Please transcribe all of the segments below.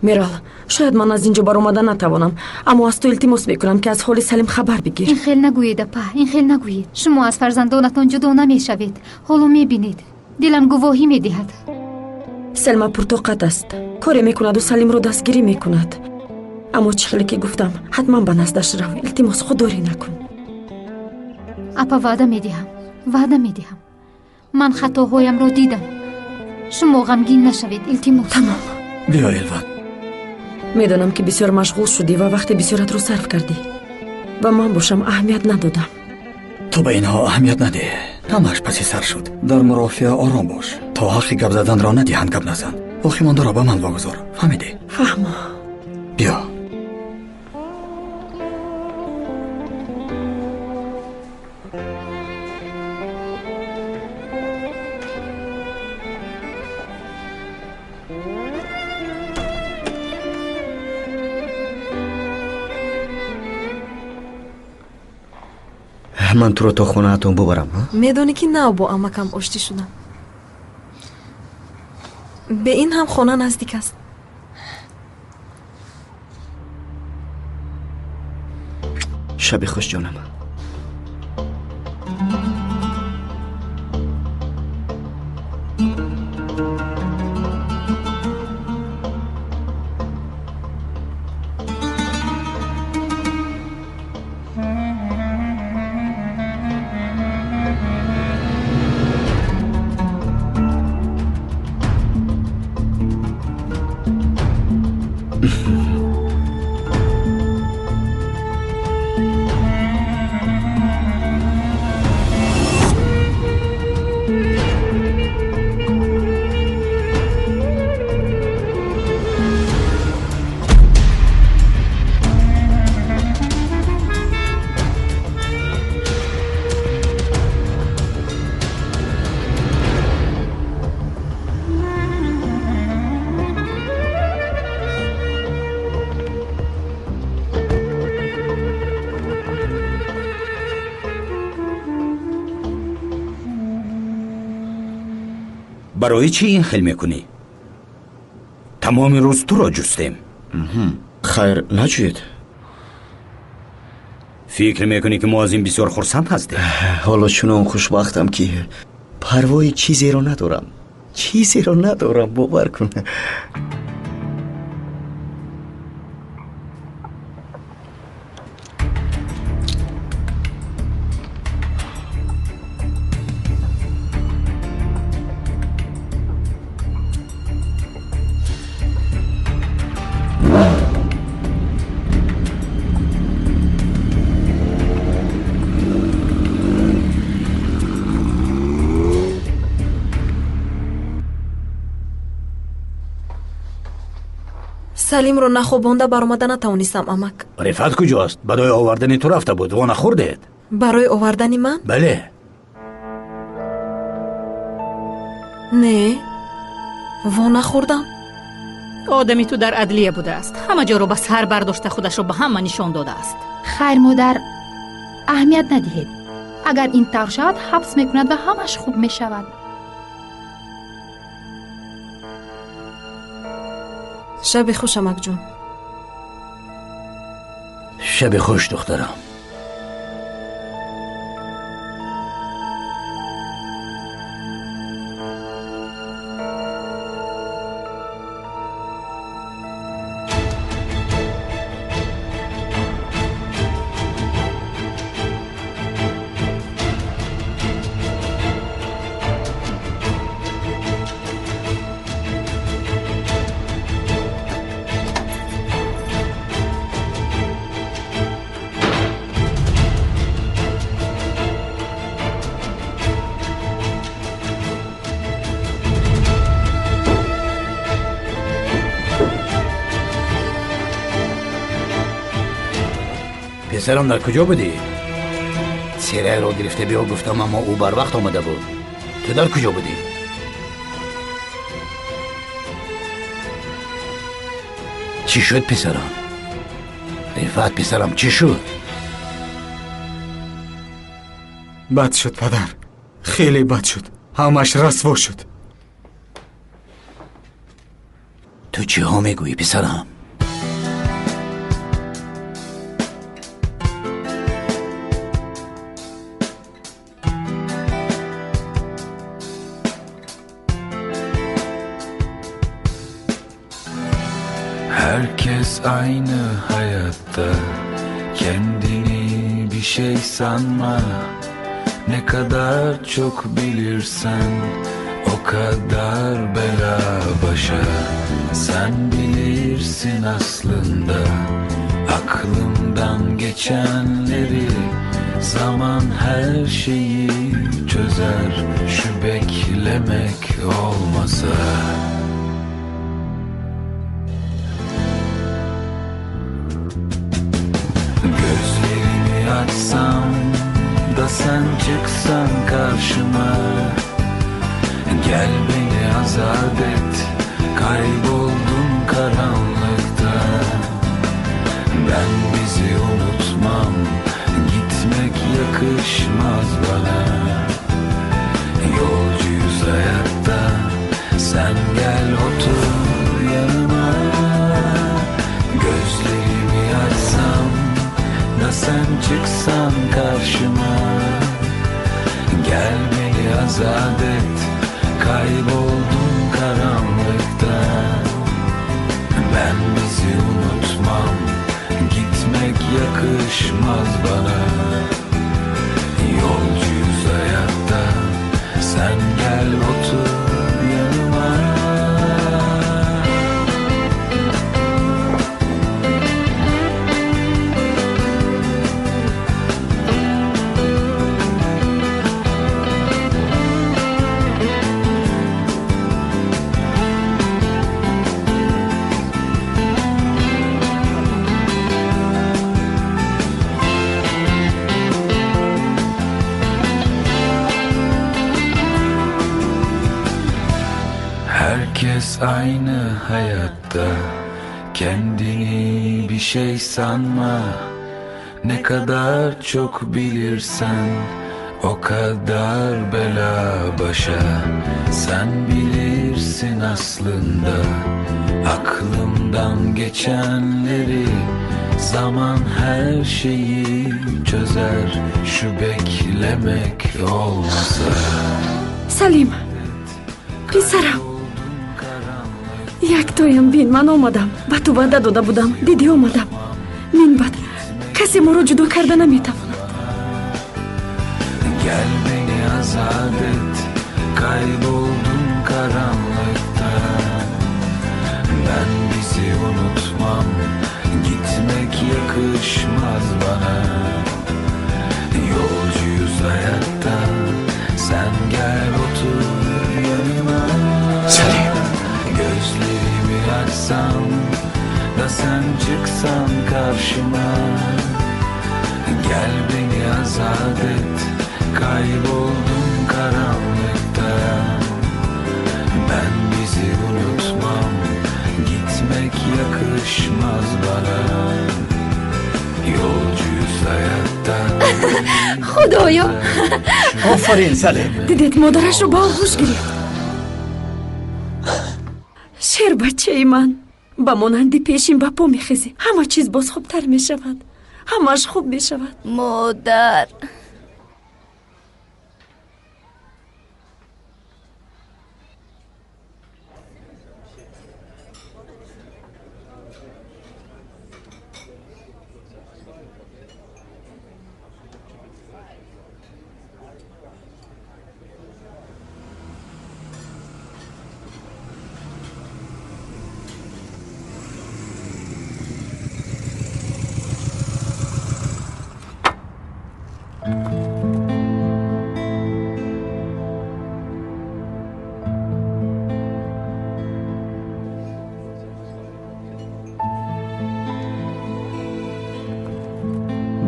میرال، شاید من از اینجا بر اومدن نتوانم، اما از تو التماس میکنم که از حال سلیم خبر بگیر. این خیل نگویید اپا، این خیل نگویید. شما از فرزندانتان جدا نمیشوید. حالا میبینید دلم گواهی میدهد. سلما پرطاقت است، کاری میکند و سلیم رو دستگیری میکند. اما چه خیلی که گفتم حتما به نزدش رو. التماس خودداری نکن. اپا وعده میدهم. من خطاهایم را دیدم. شما غمگین نشوید. التماس. تمام. بیا الوان. میدانم که بسیار مشغول شدی و وقت بسیارت رو صرف کردی و من باشم اهمیت ندادم. تو به اینها اهمیت نده. همش پسی سر شد. در مرافعه آرام باش تا حق گپ زدن را ندهند گپ نزن. باقی مانده را به من واگذار. فهمیدی؟ فهمم. بیا. من تو رو تا خونه اتون ببرم. میدونی که نه با امکم آشتی شدم. به این هم خونه نزدیک است. شب خوش جانم. برای چی این خیل میکنی؟ تمام روز تو را جستیم. خیر نجوید. فکر میکنی که ما از این بسیار خرسند هستیم؟ حالا چنان خوشبختم که پروای چیزی رو ندارم. باور کن. سلیم رو نخوابانده بر اومدن نتوانستم امک. رفعت کجاست؟ برای آوردن تو رفته بود و نخوردید؟ برای آوردن من؟ بله. نه و نخوردم. آدمی تو در عدلیه بوده است. همه جا رو به سر برداشته خودش رو به همه نشان داده است. خیر مادر، اهمیت ندهید. اگر این طور شود حبس میکند و همش خوب میشود. شب خوش امک جون. شب خوش دخترم. پسرم در کجا بودی؟ سیره را گرفته بیا گفتم اما او بر وقت آمده بود. تو در کجا بودی؟ چی شد پسرم؟ رفعت پسرم چی شد؟ بد شد پدر، خیلی بد شد. همش رسوا شد. تو چی ها میگویی پسرم؟ Herkes aynı hayatta, kendini bir şey sanma. Ne kadar çok bilirsen o kadar bela başa. Sen bilirsin aslında aklımdan geçenleri. Zaman her şeyi çözer, şu beklemek olmasa. Gözlerimi açsam da sen çıksan karşıma. Gel beni azat et, kayboldum karanlıkta. Ben bizi unutmam, gitmek yakışmaz bana. Yolcuyuz hayatta, sen gel otur yanıma. Gözlerimi açsam da sen çıksan karşıma. Gel beni azat et, kayboldum karanlıkta. Ben bizi unutmam, gitmek yakışmaz bana. Yolcuyuz hayatta, sen gel otur yanıma. Herkes aynı hayatta, kendini bir şey sanma. Ne kadar çok bilirsen o kadar bela başa. Sen bilirsin aslında aklımdan geçenleri. Zaman her şeyi çözer, şu beklemek olmasa. Salim, писарам, як тоям бин, ман омадам. ба ту ваъда дода будам, дидӣ омадам. минбад касе моро ҷудо карда наметавонад. Gel beni azat et, kayboldum karanlıkta. Ben bizi unutmam, gitmek yakışmaz bana. Yolcuyuz hayatta, sen gel otur yanıma. Salim. Gözlerimi açsam da sen çıksan karşıma. Gel beni azat et, kayboldum karanlıkta. Ben bizi unutmam, gitmek yakışmaz bana. Yolcuyuz hayatta. худоё, آفرین سلیم. дидед модарашро ба оғӯш гирифт. шербачаи ман, ба монанди пешин ба по мехезӣ. ҳама чиз боз хубтар мешавад, ҳамаш хуб мешавад. модар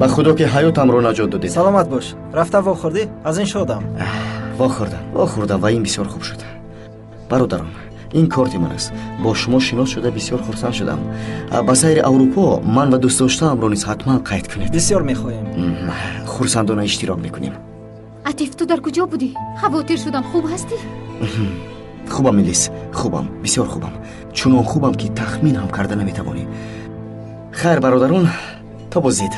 ба худо ки ҳаётамро наҷот додед. саломат бош. рафта вохӯрдӣ? аз ин шодам. вохӯрдам ва ин бисёр хуб шуд. бародарон, ин корти ман аст. бо шумо шинос шуда бисёр хурсанд шудам. ба сайри аврупо ман ва дӯстдоштаамро низ ҳатман қайд кунед. бисёр мехоҳем. хурсандона иштирок мекунем. атиф, ту дар куҷо будӣ? хавотир шудам. хуб ҳастӣ? хубам милис, хубам, бисёр хубам. чунон хубам ки тахмин ҳам карда наметавонӣ. хайр бародарон, то бозид.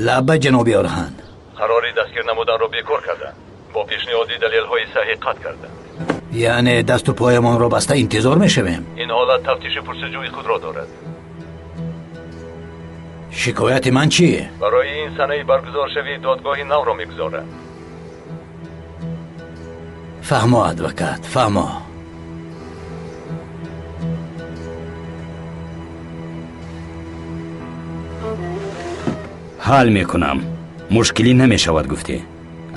лабба ҷаноби орҳан. қарори дастгир намуданро бекор карданд. бо пешниҳоди далелҳои саҳӣ қатъ карданд. яъне дасту поямонро баста интизор мешавем. ин ҳолат тафтиши пурсиҷӯи худро дорад. шикояти ман чие? барои ин санаи баргузоршавии додгоҳи навро мегузорад. фаҳмо адвокат, фаҳмо. ҳал мекунам. мушкилӣ намешавад гуфтӣ.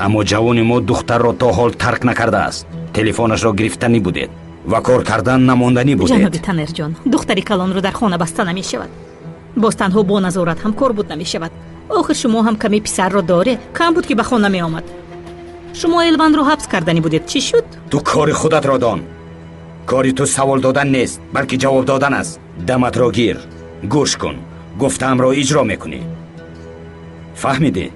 аммо ҷавони мо духтарро то ҳол тарк накардааст. телефонашро гирифтанӣ будед ва кор кардан намонданӣ будед. ҷаноби танерҷон, духтари калонро дар хона баста намешавад. боз танҳо бо назорат ҳам кор буд намешавад. охир шумо ҳам каме писарро доре. кам буд ки ба хона меомад. шумо элванро ҳабс карданӣ будед. чӣ шуд? ту кори худатро дон. кори ту савол додан нест, балки ҷавоб додан аст. даматро гир, гӯш кун. гуфтаамро иҷро мекунӣ. фаҳмидӣ?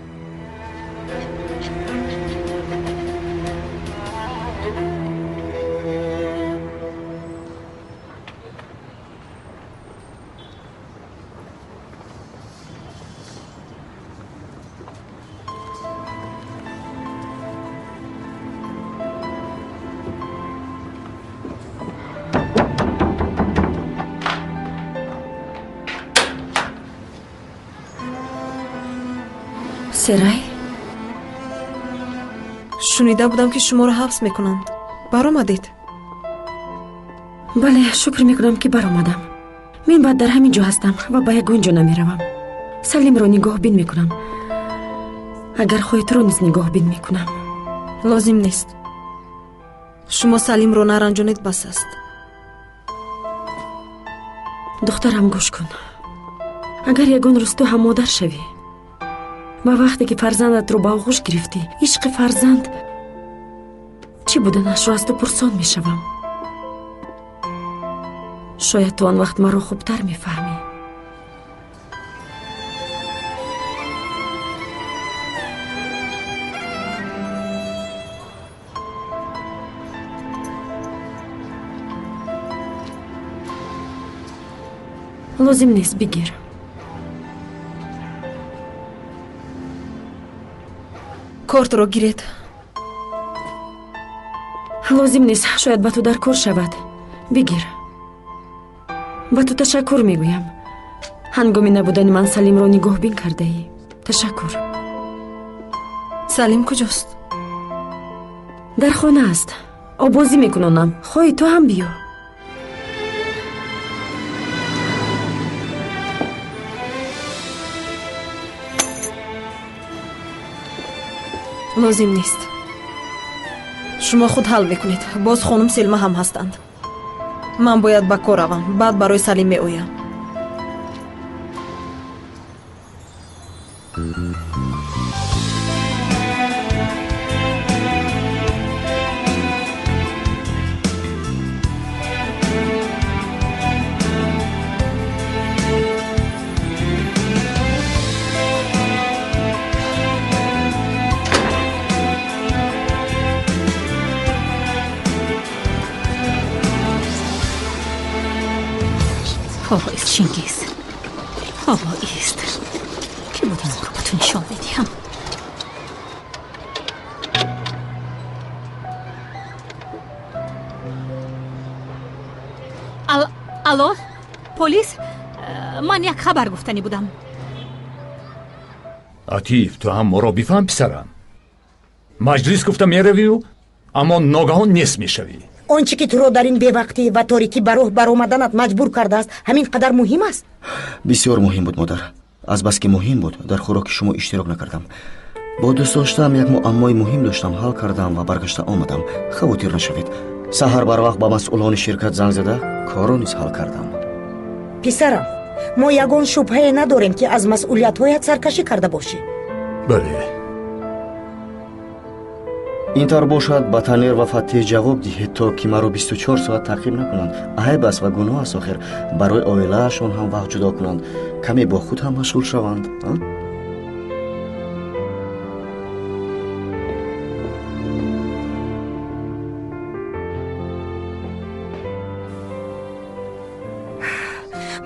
серай, шунида будам ки шуморо ҳабс мекунанд. баромадед? бале, шукр мекунам ки баромадам. мен баъд дар ҳамин ҷо ҳастам ва ба ягон ҷо намеравам. салимро нигоҳбин мекунам. агар хоҳедро низ нигоҳбин мекунам. лозим нест. шумо салимро наранҷонед, бас аст. духтарам, гӯш кун. агар ягон рӯз ту ҳам модар шавӣ, ба вақте ки фарзандатро ба оғӯш гирифтӣ, ишқи фарзанд чӣ буданашро аз ту пурсон мешавам. шояд ту он вақт маро хубтар мефаҳмӣ. лозим нест, бигир. кортро гиред. лозим нест, шояд ба ту дар кор шавад. бигир. ба ту ташаккур мегӯям. ҳангоми набудани ман салимро нигоҳбин кардаӣ. ташаккур. салим куҷост? дар хона аст. обозӣ мекунонам. хоҳӣ ту ҳам биё. лозим нест. шумо худ ҳал мекунед. боз хонум селма ҳам ҳастанд. ман бояд ба кор равам. баъд барои салим меоям. آقایست چینگیز. آقایست که بود این رو بتون نشان بدیم. الو پلیس، من یک خبر گفتنی بودم. عطیف تو هم ما را بفهم پسرم. مجلس گفتم میروی اما ناگهان نیست میشوی. آنچه که تو را در این بی‌وقتی و تاریکی به راه برآمدنت مجبور کرده است همین قدر مهم است. بسیار مهم بود مادر. از بس که مهم بود در خوراک شما اشتراک نکردم. با دوست داشتم یک معمای مهم داشتم، حل کردم و برگشته آمدم. خواطر نشوید. سحر بر وقت با مسئولان شرکت زنگ زده کارو نیز حل کردم. پسرم، ما یگان شبهه نداریم که از مسئولیت‌هایت سرکشی کرده باشی. بله. ин тавр бошад ба Танер ва Фаттеҳ ҷавоб диҳед, то ки маро 24 соат таъқиб накунанд. айб аст ва гуноҳ аст охир барои оилаашон ҳам вақт ҷудо кунанд, каме бо худ ҳам машғул шаванд.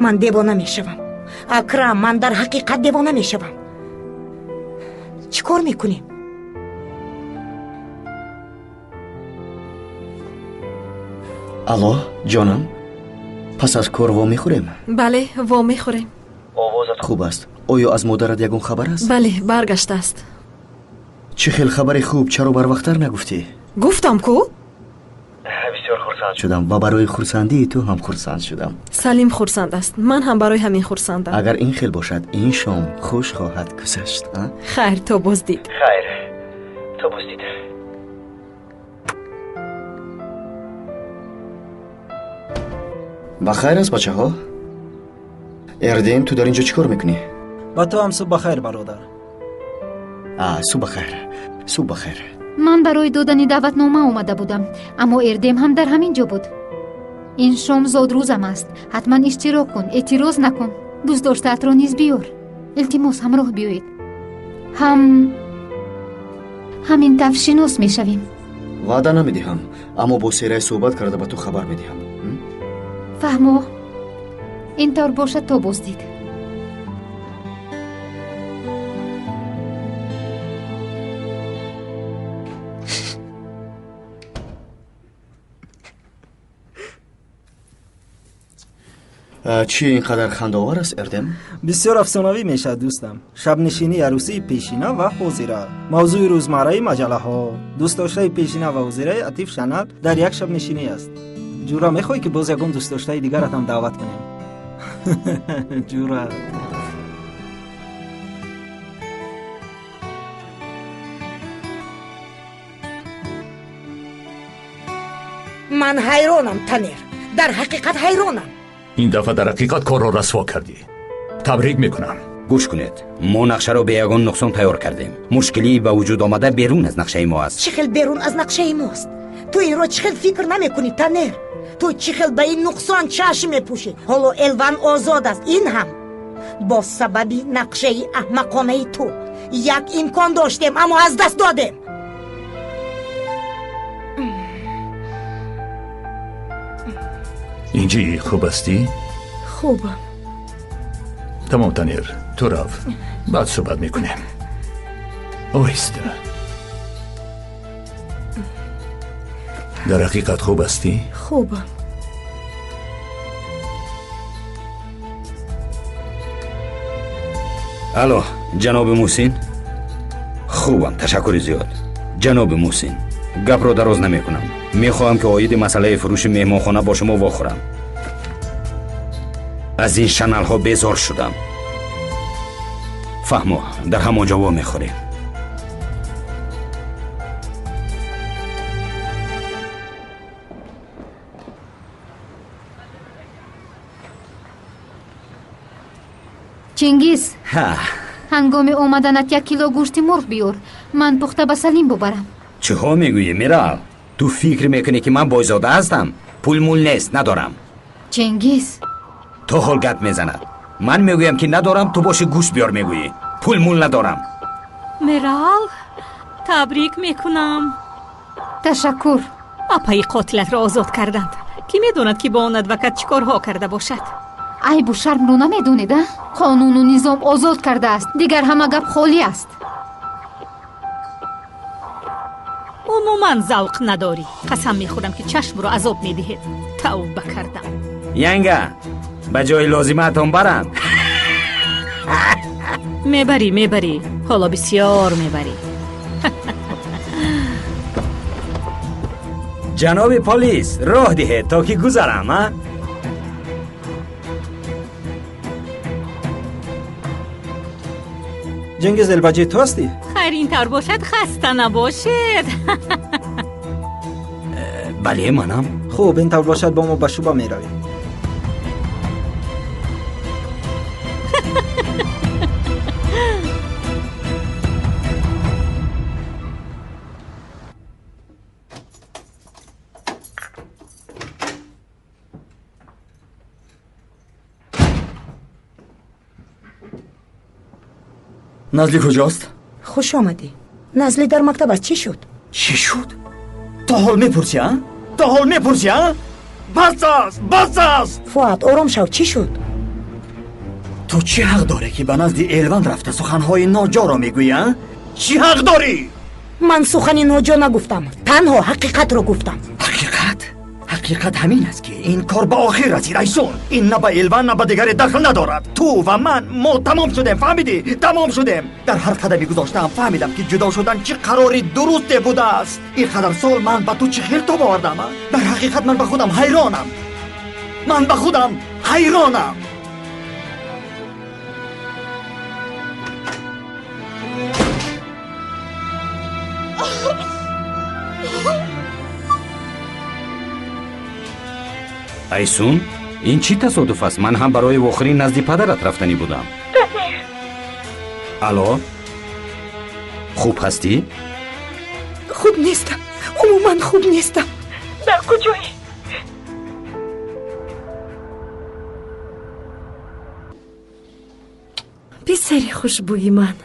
ман девона мешавам. акрам, ман дар ҳақиқат девона мешавам. чӣ кор мекунем? алло ҷонам, пас аз кор во мехӯрем? бале, во мехӯрем. овозат хуб аст. оё аз модарат ягон хабар аст? бале, баргаштааст. чӣ хел хабари хуб? чаро барвақттар нагуфтӣ? гуфтам ку? бисёр хурсанд шудам ва барои хурсандии ту ҳам хурсанд шудам. салим хурсанд аст. ман ҳам барои ҳамин хурсандам. агар ин хел бошад, ин шом хуш хоҳад гузашт. хайр, то боздид. хайр, то боздид. ба хайр аст бачаҳо. эрдем, ту дар инҷо чӣ кор мекунӣ? ба ту ҳам субҳ бахайр бародар. субҳ бахайр. субҳ бахайр. ман барои додани даъватнома омада будам, аммо эрдем ҳам дар ҳамин ҷо буд. ин шом зодрӯзам аст. ҳатман иштирок кун, эътироз накун. дӯстдоштаатро низ биёр. илтимос ҳамроҳ биёед. ҳамин тавр шинос мешавем. ваъда намедиҳам, аммо бо сераи суҳбат карда ба ту хабар медиҳам. фаҳмо, ин тавр бошад, то боздид. чӣ ин қадар хандаовар аст эрдем? бисёр афсонавӣ мешавад дӯстам. шабнишинии арӯсии пешина ва ҳозира, мавзӯи рӯзмарраи маҷалаҳо, дӯстдоштаи пешина ва ҳозираи Атиф Шанал дар як шабнишинӣ аст. ҷура, мехоҳӣ ки боз ягон дӯстдоштаи дигаратам даъват кунем? ҷура. ман ҳайронам Танер, дар ҳақиқат ҳайронам. ин дафъа дар ҳақиқат корро расво кардӣ. табрик мекунам. гӯш кунед, мо нақшаро бе ягон нуқсон тайёр кардем. мушкилӣ ба вуҷуд омада берун аз нақшаи мо аст. чӣ хел берун аз нақшаи мост? ту инро чӣ хел фикр наметунӣ Танер? ту чӣ хел ба ин нуқсон чашм мепӯшӣ? ҳоло Элван озод аст. ин ҳам бо сабаби нақшаи аҳмақонаи ту. як имкон доштем, аммо аз даст додем. инҷи хуб астӣ? хубам. тамом Танер, ту рав. баъд суҳбат мекунем. оҳиста. дар ҳақиқат хуб астӣ? хубам. алло, ҷаноби муҳсин. хубам, ташаккури зиёд. ҷаноби муҳсин, гапро дароз намекунам. мехоҳам ки оиди масъалаи фурӯши меҳмонхона бо шумо вохӯрам. аз ин шаналҳо безор шудам. фаҳмо, дар ҳамон ҷо мехӯрем. чингиз, ҳангоми омаданат 1 кило гӯшти мурғ биёр. ман пухта ба Салим бубарам. чиҳо мегӯӣ Мирал? ту фикр мекунӣ ки ман бойзода ҳастам? пул мул нест, надорам. чингиз, то ҳол гап мезанад. ман мегӯям ки надорам, ту боши гӯшт биёр мегӯӣ. пул мул надорам. мерал, табрик мекунам. ташаккур. апаи қотилатро озод карданд. кӣ медонад ки бо он адвокат чӣ корҳо карда бошад? айбу шармро намедонед? қонуну низом озод кардааст. дигар ҳама гап холӣ аст. умуман завқ надорӣ. қасам мехӯрам ки чашмро азоб медиҳед. тавба кардам. янга, ба ҷои лозимаатон барам. мебарӣ. ҳоло бисёр мебарӣ. ҷаноби полис, роҳ диҳед то ки гузарам. ҷингиз элбаҷӣ, ту ҳастӣ? хайр, ин тавр бошад хаста набошед. бале, манам. хуб, ин тавр бошад бо мо ба шуба меравем. назли куҷост? хуш омадӣ. назли дар мактаб аст. чӣ шуд? чӣ шуд? то ҳол мепурсӣ, а? то ҳол мепурсӣ, а? бас аст. фуад, ором шав. чӣ шуд? ту чӣ ҳақ дорӣ ки ба назди Элван рафта суханҳои ноҷоро мегӯӣ, а? чӣ ҳақ дорӣ? ман сухани ноҷо нагуфтам. танҳо ҳақиқатро гуфтам. ҳақиқат ҳамин аст ки ин кор ба охир расид. айсон, ин на ба Элван на ба дигаре дахл надорад. ту ва ман, мо тамом шудем. фаҳмидӣ? тамом шудем. дар ҳар қадами гузоштаам фаҳмидам ки ҷудо шудан чӣ қарори дурусте будааст. ин қадар сол ман ба ту чӣ хел тоб овардам? дар ҳақиқат ман ба худам ҳайронам. айсун, ин чӣ тасодуф аст? ман ҳам барои охирин назди падарат рафтанӣ будам. алло, хуб ҳастӣ? хуб нестам. умуман хуб нестам. дар куҷоӣ? писари хушбӯи ман,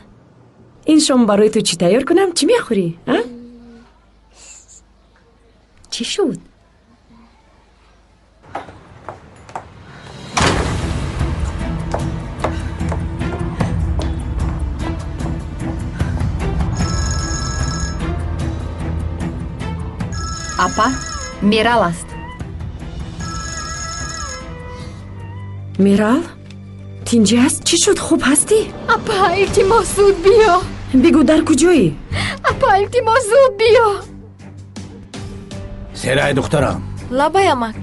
ин шом барои ту чӣ тайёр кунам? чӣ мехӯрӣ? чӣ шуд? апа, мерал аст. мерал? тинҷи аст? чӣ шуд? хуб ҳастӣ? апа, илтимос зуд биё. бигӯ, дар куҷоӣ? апа, илтимос зуд биё. серай духтарам. лабай амак.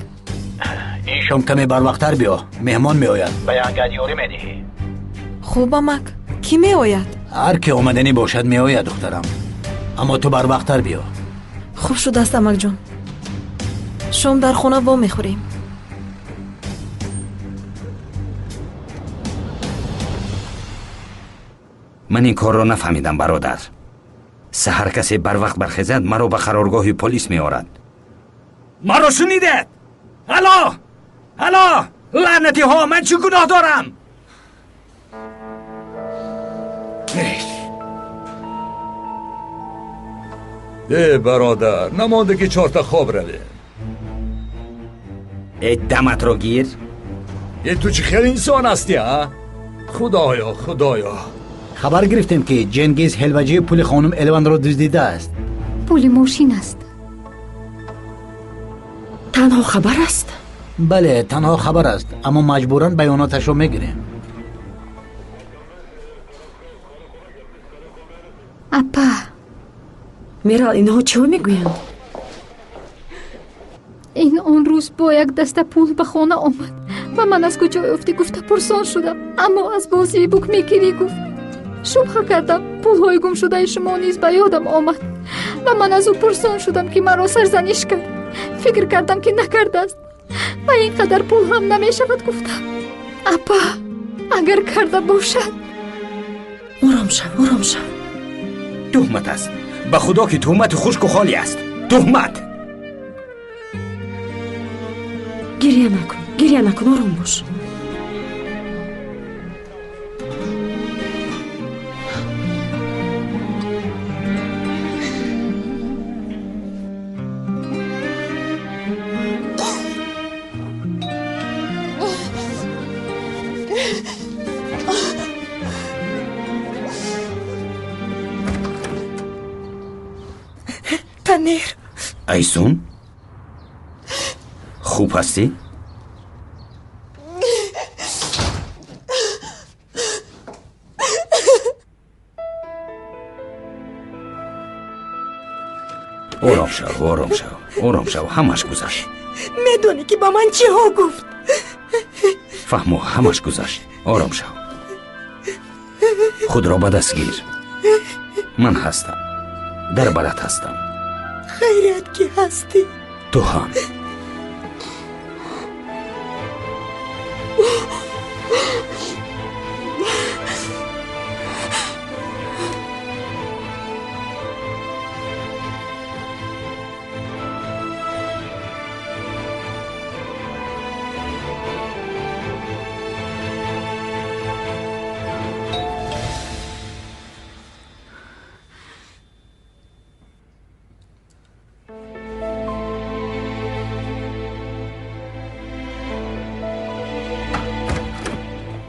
ин шом каме барвақттар биё. меҳмон меояд. ба янгад ёрӣ медиҳӣ. хуб амак. кӣ меояд? ҳар ки омадани бошад меояд духтарам. аммо ту барвақттар биё. хуб шудааст амакҷон. шом дар хона во мехӯрем. ман ин корро нафаҳмидам бародар. саҳар касе барвақт бархезад, маро ба қароргоҳи полис меорад. маро шунидед? ҳало, лаънатиҳо, ман чӣ гуноҳ дорам? бародар, намонде ки чорта хоб раве. даматро гир. ту чӣ хел инсон ҳастӣ, а? худоё. хабар гирифтем ки ҷенгиз ҳелваҷӣ пули хонум Элванро дуздидааст. пули мошин аст. танҳо хабар аст? бале, танҳо хабар аст, аммо маҷбуран баёноташро мегирем. апа, мерал, инҳо чиҳо мегӯянд? ин он рӯз бо як даста пул ба хона омад ва ман аз куҷо ёфтӣ гуфта пурсон шудам, аммо аз бозии букмекерӣ гуфт. шубҳа кардам пулҳои гумшудаи шумо низ ба ёдам омад ва ман аз ӯ пурсон шудам ки маро сарзаниш кард. фикр кардам ки накардааст ва ин қадар пул ҳам намешавад гуфтам. апа, агар карда бошад. ором шав. туҳмат аст. ба худо ки туҳмати хушку холӣ аст. туҳмат. гирья накун, ором бош. танер. айсун, хуб ҳастӣ? ором шав. ҳамаш гузашт. медонӣ ки ба ман чиҳо гуфт? фаҳмо, ҳамаш гузашт. ором шав. худро ба даст гир. ман ҳастам. дар барат ҳастам. хайрат ки ҳастӣ. ту ҳам.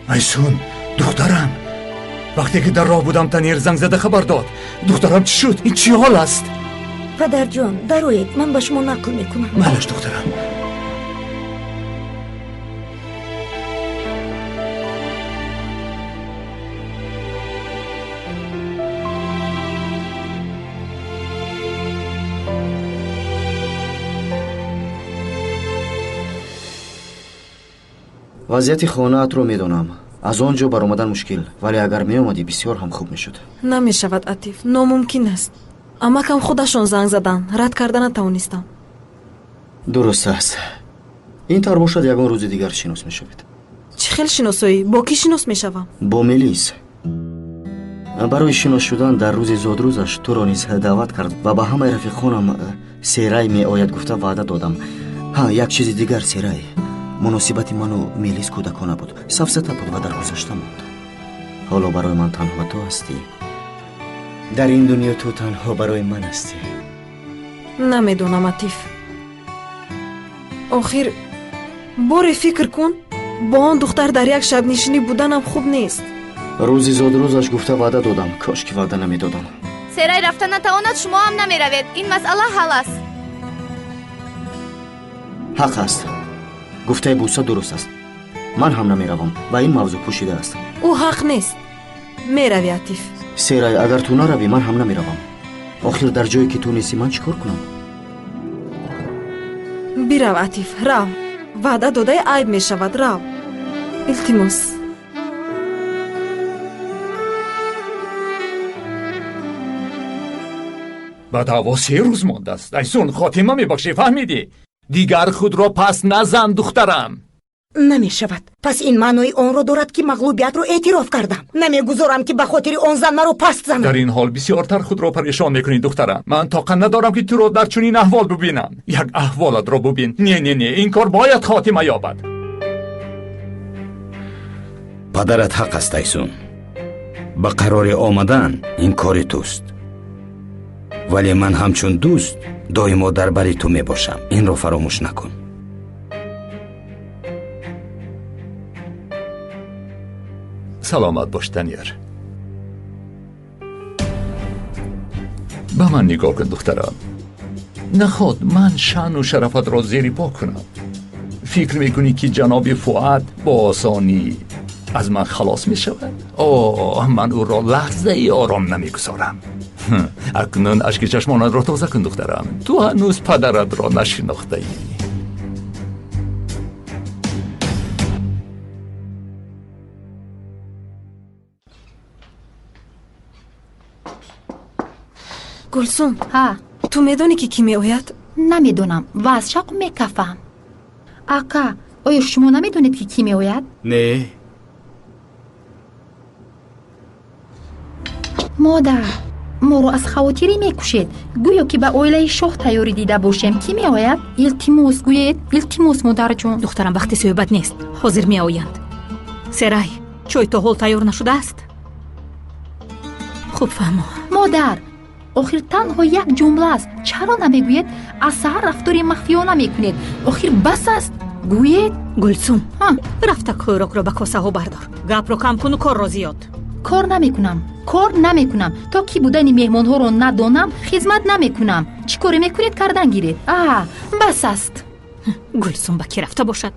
айсун духтарам, вақте ки дар роҳ будам танер занг зада хабар дод. духтарам чӣ шуд? ин чӣ ҳол аст? падарҷон дароед, ман ба шумо нақл мекунам. малаш духтарам. вазъияти хонаатро медонам. аз он ҷо баромадан мушкил, вале агар меомадӣ бисёр ҳам хуб мешуд. намешавад атиф, номумкин аст. амакам худашон занг задан, рад карда натавонистам. дуруст аст. ин тавр бошад ягон рӯзи дигар шинос мешавед. чӣ хел шиносоӣ? бо кӣ шинос мешавам? бо мелис. барои шинос шудан дар рӯзи зодрӯзаш туро низ даъват кард ва ба ҳамаи рафиқонам серай меояд гуфта ваъда додам. як чизи дигар серай. муносибати ману мелис кӯдакона буд, сафсата буд ва дар гузашта монд. ҳоло барои ман танҳо ту ҳастӣ. дар ин дунё ту танҳо барои ман ҳастӣ. намедонам атиф. охир боре фикр кун, бо он духтар дар як шабнишинӣ буданам хуб нест. рӯзи зодрӯзаш гуфта ваъда додам, кошки ваъда намедодам. серай рафта натавонад, шумо ҳам намеравед. ин масъала ҳал аст. ҳақ аст. гуфтаи буса дуруст аст. ман ҳам намеравам ва ин мавзӯъ пӯшида аст. ӯ ҳақ нест. мерави атиф. серай, агар ту наравӣ, ман ҳам намеравам. охир дар ҷое ки ту нестӣ, ман чӣ кор кунам? бирав атиф, рав. ваъда додаи айб мешавад, рав. илтимос. ба даъво 3 рӯз мондааст. айсун, хотима мебахшӣ, фаҳмидӣ? дигар худро пас назан, духтарам. намешавад. пас ин маънои онро дорад ки мағлубиятро эътироф кардам. намегузорам ки ба хотири он зан маро паст занад. дар ин ҳол бисёртар худро парешон мекунӣ, духтарам. ман тоқат надорам ки туро дар чунин аҳвол бубинам. як аҳволатро бубин. не, ин кор бояд хотима ёбад. падарат ҳақ аст айсун. ба қароре омадан ин кори туст. вале ман ҳамчун дӯст доимо дар бари ту мебошам. инро фаромӯш накун. саломат бош, танер. ба ман нигоҳ кун, духтарам. наход ман шаъну шарафатро зери по кунам. фикр мекунӣ ки ҷаноби фуад бо осонӣ аз ман халос мешавад? ман ӯро лаҳзаи ором намегузорам. акнун ашки чашмонатро тоза кун, духтарам. ту ҳанӯз падаратро нашинохтаӣ. гулсум, ту медонӣ ки кӣ меояд? намедонам ва аз шавқ мекафам. ака, оё шумо намедонед ки кӣ меояд? не. модар, моро аз хавотирӣ мекушед. гӯё ки ба оилаи шоҳ тайёрӣ дида бошем. кӣ меояд? илтимос гӯед. илтимос модарҷон. духтарам, вақти суҳбат нест. ҳозир меоянд. серай, чой то ҳол тайёр нашудааст? хуб фаҳмо. модар, охир танҳо як ҷумла аст. чаро намегӯед? аз саҳар рафтори махфиёна мекунед. охир бас аст. гӯед. гулсум, рафта хӯрокро ба косаҳо бардор. гапро кам куну корро зиёд. кор намекунам. то ки будани меҳмонҳоро надонам, хизмат намекунам. чӣ коре мекунед кардан гиред? бас аст. гулсум ба кӣ рафта бошад?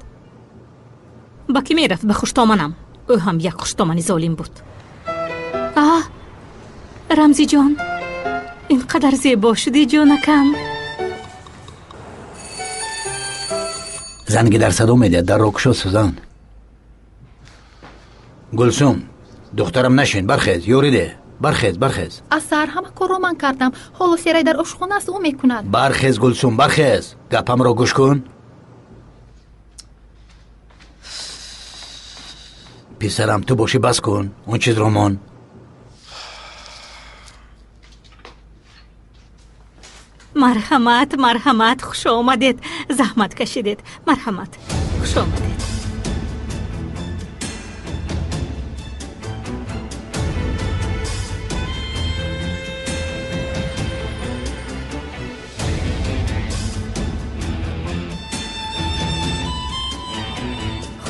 ба кӣ мерафт? ба хуштоманам. ӯ ҳам як хуштомани золим буд. рамзиҷон, ин қадар зебо шудӣ, ҷонакам. занги дар садо медиҳад. дарро кушод, сӯзан. гулсум, духтарам нашин. бархез, ёриде. бархез. аз саҳар ҳама корро ман кардам. ҳоло серай дар ошхона аст, ӯ мекунад. бархез, гулсум, бархез. гапамро гӯш кун. писарам, ту бошӣ бас кун. он чизро мон. марҳамат, хуш омадед. заҳмат кашидед. марҳамат, хуш омадед.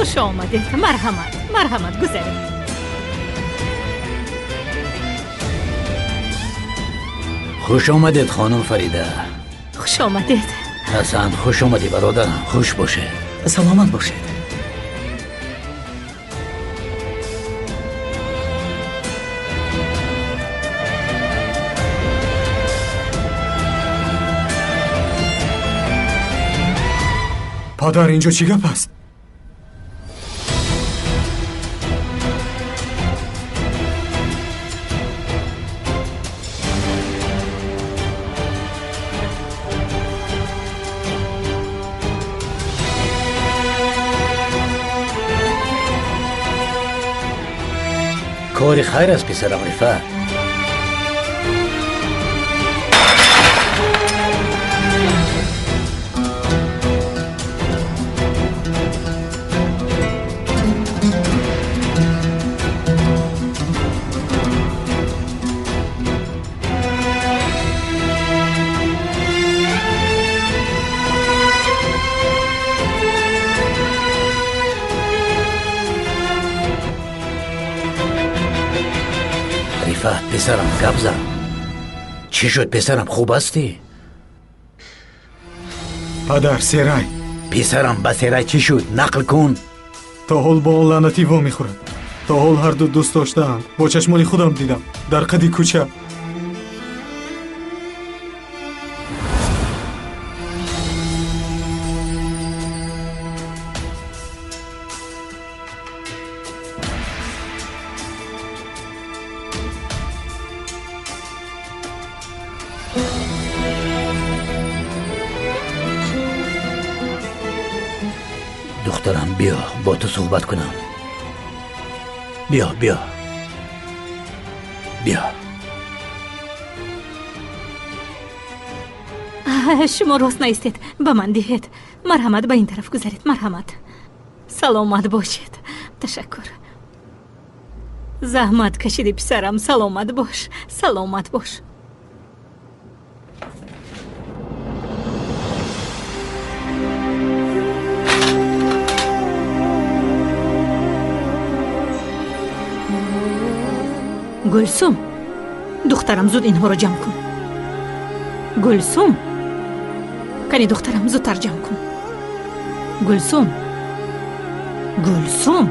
خوش آمدید. مرحمت. марҳамат, гузаред. خوش آمدید خانم فریده. خوش آمدید. حسن خوش آمدی برادرم. خوش باشه. سلامت باشید. پادر اینجا چی گپ است؟ کاری خیر است پسرم رفت. پسرم گپ زن. چی شد پسرم، خوب هستی؟ پدر سرای. پسرم با سرای چی شد؟ نقل کن. تا حال با آن لعنتی وا میخورد. تا حال هر دو دوست داشتند. با چشمان خودم دیدم در قدی کوچه. دخترم بیا با تو صحبت کنم. بیا بیا بیا. شما راست نیستید، به من دهید. مرحمت، به این طرف گذارید. مرحمت. سلامت باشید. تشکر. زحمت کشیدی پسرم. سلامت باش. سلامت باش. گلسوم، دخترم زود اینها رو جمع کن. گلسوم، کنی دخترم زودتر جمع کن. گلسوم، گلسوم.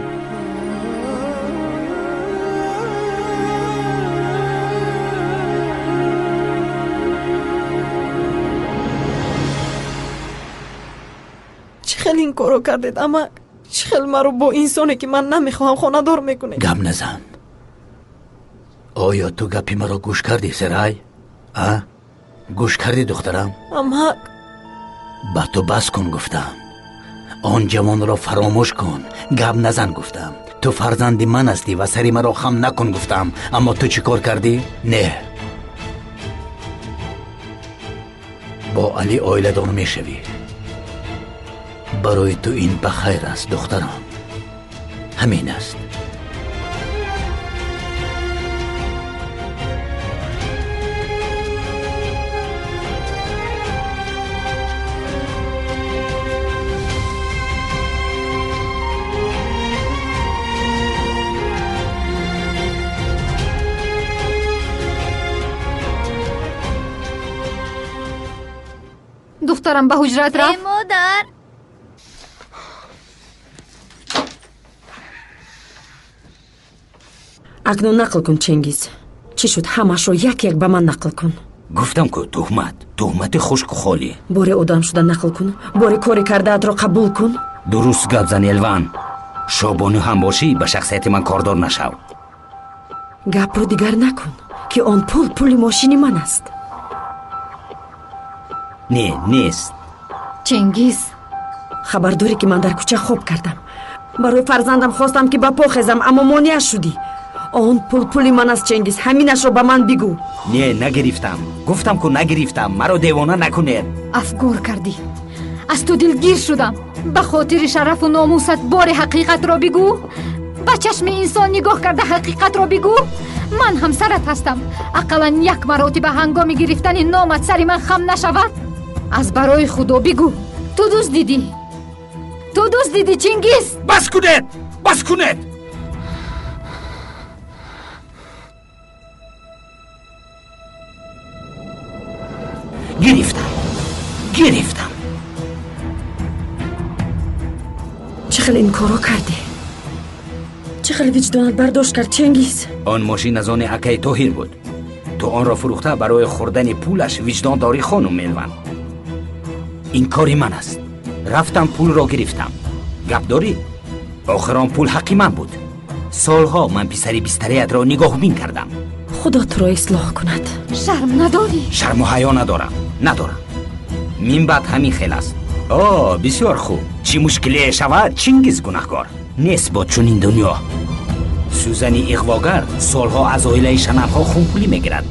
چخیل این کارو کردید اما چخیل مرا با انسانی که من نمیخواهم خانه دار میکنید. گم نزن. آیا تو گپی مرا گوش کردی سرای؟ گوش کردی دخترم؟ اما با تو بس کن گفتم. آن جوان را فراموش کن. گپ نزن گفتم. تو فرزند من هستی و سری مرا خم نکن گفتم. اما تو چی کار کردی؟ نه. با علی آیله دار میشوی. برای تو این بخیر است دخترم. همین است. دخترم به حجرت رفت. مادر، اکنون نقل کن چنگیز. چی شد؟ همش رو یک یک به من نقل کن. گفتم که تهمت خشک و خالی. باره آدم شدن نقل کن. باره کاری کرده ات را قبول کن. درست گپ زنی الوان. شابانو هم باشی به شخصیت من کاردار نشو. گپ رو دیگر نکن که آن پول ماشینی من است. نه نیست. چنگیز، خبرداری که من در کوچه خوب کردم. برای فرزندم خواستم که با پا خزم اما مانع شدی. آن پول من است چنگیز. همینش رو به من بگو. نه نگرفتم. گفتم که نگرفتم. مرا دیوانه نکنید. افگار کردی. از تو دلگیر شدم. به خاطر شرف و ناموست بار حقیقت را بگو. به چشم انسان نگاه کرده حقیقت را بگو. من همسرت هستم. اقلا یک مرتبه هنگام گرفتن نامت سری من خم نشود. از برای خدا بگو. تو دوست دیدی چنگیز؟ بس کنید. گرفتم. چقدر این کارو کردی؟ چقدر وجدانت برداشت کرد چنگیز؟ آن ماشین از آن اکای توهیر بود. تو آن را فروخته برای خوردن پولش وجدان داری خانم الون. این کاری من است. رفتم پول را گرفتم. گپ داری؟ آخران پول حقی من بود. سالها من پسری بستریت را نگاه بین کردم. خدا تو را اصلاح کند. شرم نداری؟ شرم و حیا ندارم. من بعد همین خیل است. بسیار خوب. چی مشکلی شود چنگیز گناهکار نیست با چون این دنیا. سوزنی اغواگر سالها از عائله شنلها خونپولی میگیرد،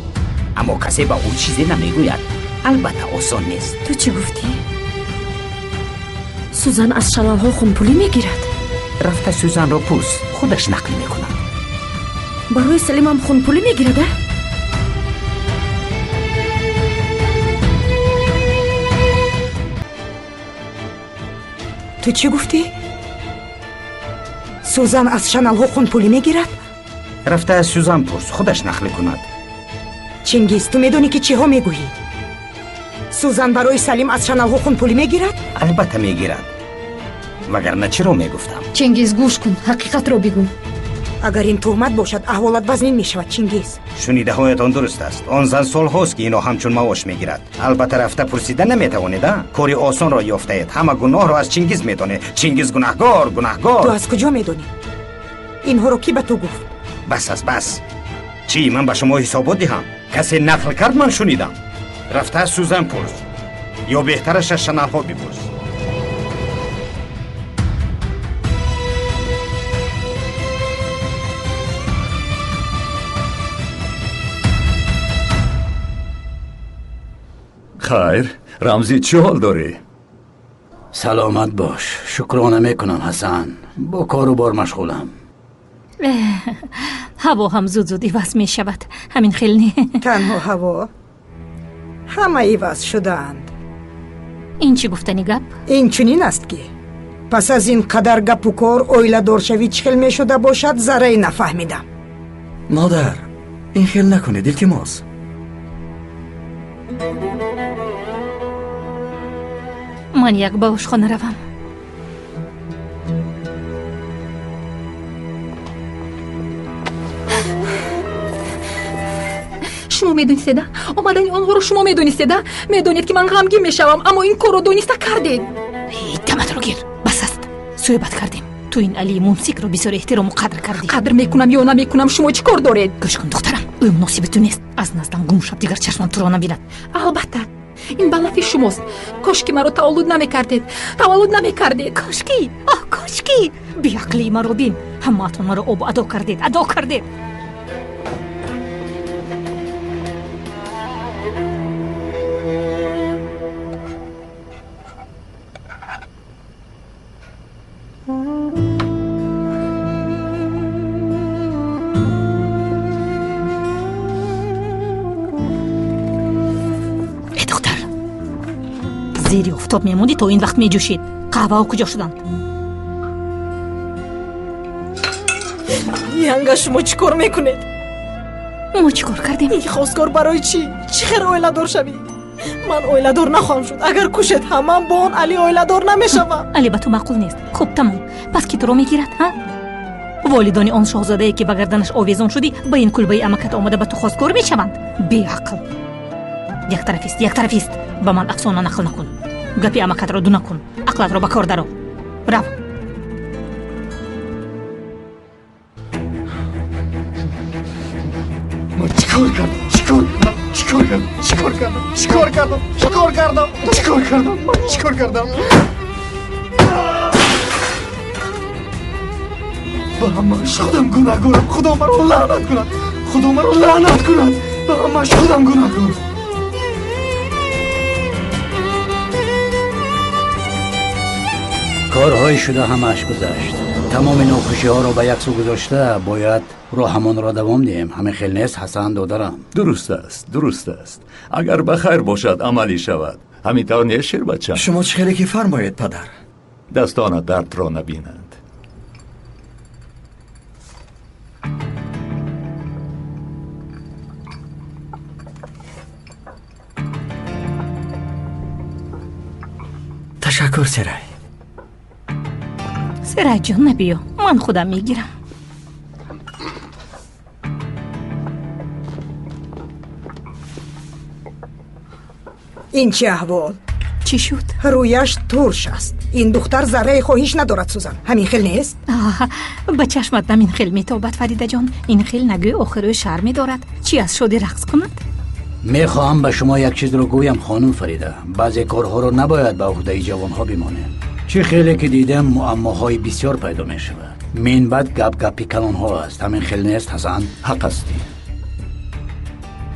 اما کسی با او چیزی نمیگوید. البته آسان نیست. تو چی گفتی؟ سوزن از شنلها خونپولی میگیرد؟ رفته سوزن را پرس، خودش نقل میکند. برای سلیم هم خونپولی میگیرده؟ تو چی گفتی؟ سوزن از شنلها خونپولی میگیرد؟ رفته از سوزن پرس، خودش نقل کند. چنگیز تو میدونی که چی ها میگویی؟ سوزن برای سلیم از شنلها خونپولی میگیرد؟ البته میگیرد، وگرنه چرا میگفتم؟ چنگیز گوش کن، حقیقت را بگو. اگر این تهمت باشد احوالت وزنین میشود چنگیز. شنیده هایتان درست است. آن زن سال هاست که اینو همچون معاش میگیرد. البته رفته پرسیده نمیتوانید. کاری آسان را یافته اید. همه گناه را از چنگیز میدونه. چنگیز گناهگار. تو از کجا میدونی؟ اینها رو کی به تو گفت؟ بس. چی من به شما حسابات دهم؟ کسی نقل کرد من شنیدم. رفته سوزن پرس، یا بهترش از شنلها بپرس. خیر، رمزی چه حال داری؟ سلامت باش. شکرانه میکنم حسن. با کار و بار مشغولم. هوا هم زود عوض می شود. همین خیلی نه. تنها هوا؟ همه عوض شدند. این چی گفتنی گپ؟ این چنین است که پس از این قدر گپ و کار اویله دار شوی چخل می شده باشد ذره نفهمیدم. مادر این خیل نکنید التماس. من یک باش خانه روم. شما میدونید آمدن آنها رو شما میدونید که من غمگین میشوم، اما این کار رو دونسته کردید. دمت رو گیر. بس است. صحبت کردیم. تو این علی ممسک رو بسیار احترام و قدر کردی. قدر میکنم یا نمیکنم شما چی کار دارید؟ گوش کن دخترم، او مناسب تو نیست. از نزدم گم شو، دیگر چشمم تو را نبیند. البته این بلافی شماست. کاشکی مرا تولد نمیکردید. کاشکی بی عقلی مرا بین. همتون مرا آب ادا کردید. زیری افتاب میموندی تا این وقت میجوشید. قهوه ها کجا شدن؟ ینگا شما چی کار میکنید؟ ما چی کار کردیم؟ این خواستگار برای چی خیر اویله دار شوی؟ من اویله دار نخواهم شد. اگر کشت همم با اون علی اویله دار نمیشوم. علی به تو معقول نیست. خب تمام. پس کی تو رو میگیرد ها؟ والدان آن شاهزاده ای که به گردنش آویزان شدی با این کلبه امکت آمده به تو خواستگار میشوند؟ بی عقل. یک طرفیست. با من افسانه نقل نکن. گپی امکت را دو نکن. عقلت را به کار درآور. برو. من چیکار کردم؟ با همش خودم گناهکارم. خدا مرا لعنت کند. با همش خودم گناهکارم. کارهای شده همش گذشت. تمام ناخوشی ها را به یک سو گذاشته باید راهمان را دوام دهیم. همه خیل نیست حسن دادرم. درست است. اگر بخیر باشد عملی شود. همین طور نیست شیر بچم؟ شما چه خیلی که فرمایید پدر. دستان درد را نبینند. تشکر سرای. سرای جان نبیو، من خودم میگیرم. این چه احوال؟ چی شد؟ رویش ترش است. این دختر ذره خواهیش ندارد سوزن. همین خیل نیست؟ به چشمت نمین خیل میتابد فریده جان. این خیل نگوی آخر شهر میدارد. چی از شده رقص کند؟ میخواهم به شما یک چیز رو گویم خانم فریده. بعضی کارها رو نباید به عهده جوانها بمانه. چه خیلی که دیدم معماهای بسیار پیدا میشود. من بعد گپی کلانها است. همین خیل نیست حسن؟ حق استی.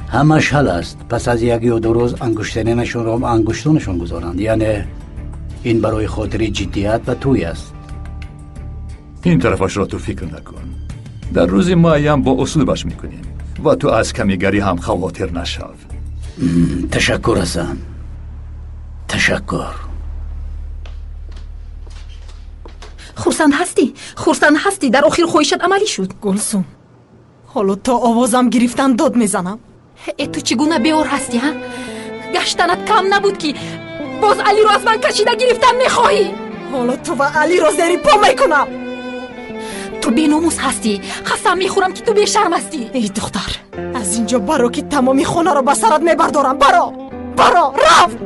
همش حل است. پس از یک یا دو روز انگشترینشون رو انگشتانشون گذارند. یعنی این برای خاطر جدیت و توی است. این طرفش را تو فکر نکن. در روز معین با اصولش میکنیم و تو از کمیگری هم خواطر نشو. تشکر حسن. تشکر. خورسند هستی در آخر خواهشت عملی شد. گلسوم حالا تا آوازم گرفتن داد میزنم. تو چگونه بیار هستی ها؟ گشتنت کم نبود که باز علی رو از من کشیده گرفتن میخواهی؟ حالا تو و علی رو زیر پا میکنم. تو بی‌ناموس هستی. قسم میخورم که تو بی‌شرم هستی. ای دختر از اینجا برو که تمامی خونه رو به سرت میبردارم. برو رفت.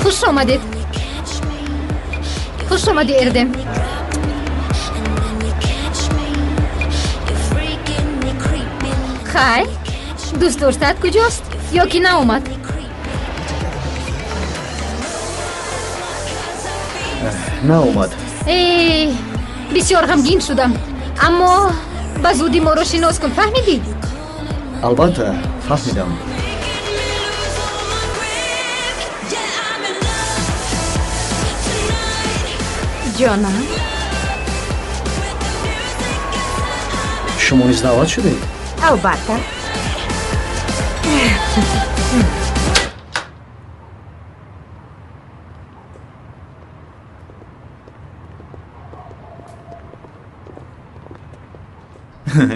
خوش آمدید. خوش آمدی اردم. خیر دوست داشتت کجاست یا که نه اومد؟ نه اومد. بسیار غمگین شدم، اما به زودی ما رو شناس کن. فهمیدی؟ البته فهمیدم. جانم شما نیز دعوت شدید؟ البته.